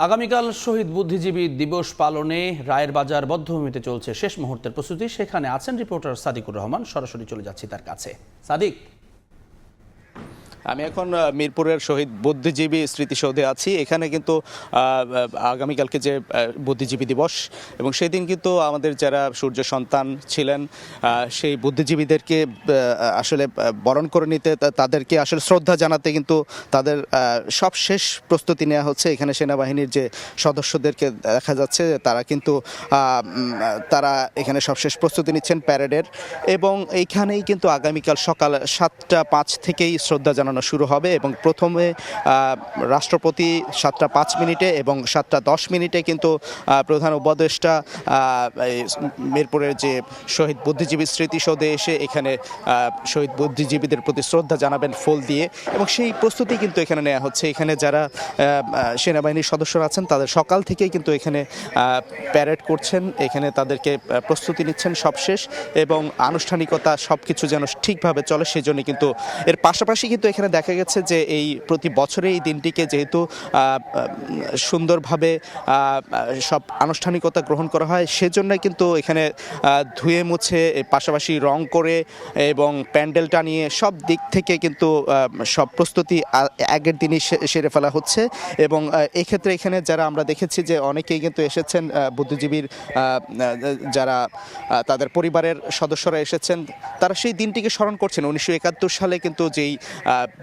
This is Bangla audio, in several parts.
আগামীকাল শহীদ বুদ্ধিজীবী দিবস পালনে রায়ের বাজার বধ্যভূমিতে চলছে শেষ মুহূর্তের প্রস্তুতি। সেখানে আছেন রিপোর্টার সাদিকুর রহমান। সরাসরি চলে যাচ্ছি তার কাছে। সাদিক, আমি এখন মিরপুরের শহীদ বুদ্ধিজীবী স্মৃতিসৌধে আছি। এখানে কিন্তু আগামীকালকে যে বুদ্ধিজীবী দিবস এবং সেই দিন কিন্তু আমাদের যারা সূর্য সন্তান ছিলেন সেই বুদ্ধিজীবীদেরকে আসলে বরণ করে নিতে, তাদেরকে আসলে শ্রদ্ধা জানাতে কিন্তু তাদের সব শেষ প্রস্তুতি নেওয়া হচ্ছে। এখানে সেনাবাহিনীর যে সদস্যদেরকে দেখা যাচ্ছে তারা কিন্তু তারা এখানে সব শেষ প্রস্তুতি নিচ্ছেন প্যারেডের, এবং এইখানেই কিন্তু আগামীকাল সকাল 7:05 থেকেই শ্রদ্ধা জানানো শুরু হবে। এবং প্রথমে রাষ্ট্রপতি 7:05 এবং 7:10 কিন্তু প্রধান উপদেষ্টা মিরপুরের যে শহীদ বুদ্ধিজীবী স্মৃতিসৌধে এসে এখানে শহীদ বুদ্ধিজীবীদের প্রতি শ্রদ্ধা জানাবেন ফুল দিয়ে, এবং সেই প্রস্তুতি কিন্তু এখানে নেওয়া হচ্ছে। এখানে যারা সেনাবাহিনীর সদস্যরা আছেন তাদের সকাল থেকেই কিন্তু এখানে প্যারেড করছেন, এখানে তাদেরকে প্রস্তুতি নিচ্ছেন সবশেষ, এবং আনুষ্ঠানিকতা সব কিছু যেন ঠিকভাবে চলে সেজন্য কিন্তু এর পাশাপাশি কিন্তু এখানে দেখা গেছে যে এই প্রতি বছরে এই দিনটিকে যেহেতু সুন্দরভাবে সব আনুষ্ঠানিকতা গ্রহণ করা হয়, সেজন্য কিন্তু এখানে ধুয়ে মুছে পাশাপাশি রং করে এবং প্যান্ডেল টানিয়ে সব দিক থেকে কিন্তু সব প্রস্তুতি আগের দিনই সেরে ফেলা হচ্ছে। এবং এক্ষেত্রে এখানে যারা আমরা দেখেছি যে অনেকেই কিন্তু এসেছেন, বুদ্ধিজীবীর যারা তাদের পরিবারের সদস্যরা এসেছেন, তারা সেই দিনটিকে স্মরণ করছেন 1971 সালে কিন্তু যেই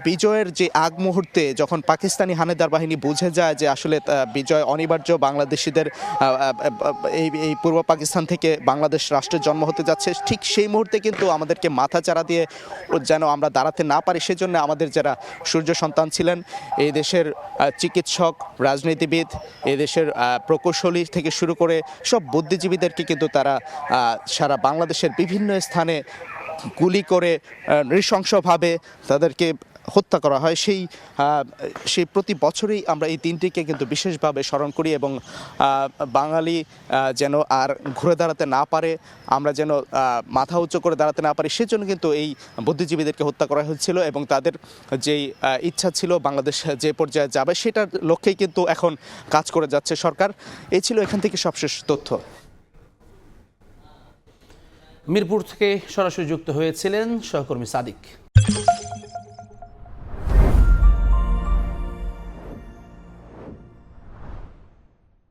বিজয়ের যে আগ মুহূর্তে যখন পাকিস্তানি হানাদার বাহিনী বুঝে যায় যে আসলে বিজয় অনিবার্য, বাংলাদেশিদের এই পূর্ব পাকিস্তান থেকে বাংলাদেশ রাষ্ট্রের জন্ম হতে যাচ্ছে, ঠিক সেই মুহূর্তে কিন্তু আমাদেরকে মাথা চারা দিয়ে যেন আমরা দাঁড়াতে না পারি, সেজন্য আমাদের যারা সূর্য সন্তান ছিলেন, এই দেশের চিকিৎসক, রাজনীতিবিদ, এই দেশের প্রকৌশলী থেকে শুরু করে সব বুদ্ধিজীবীদেরকে কিন্তু তারা সারা বাংলাদেশের বিভিন্ন স্থানে গুলি করে নৃশংসভাবে তাদেরকে হত্যা করা হয়। সেই প্রতি বছরেই আমরা এই দিনটিকে কিন্তু বিশেষভাবে স্মরণ করি, এবং বাঙালি যেন আর ঘুরে দাঁড়াতে না পারে, আমরা যেন মাথা উঁচু করে দাঁড়াতে না পারি, সেজন্য কিন্তু এই বুদ্ধিজীবীদেরকে হত্যা করা হয়েছিল। এবং তাদের যেই ইচ্ছা ছিল বাংলাদেশ যে পর্যায়ে যাবে, সেটার লক্ষ্যেই কিন্তু এখন কাজ করে যাচ্ছে সরকার। এই ছিল এখান থেকে সবশেষ তথ্য। মিরপুর থেকে সরাসরি যুক্ত হয়েছিলেন সহকর্মী সাদিক।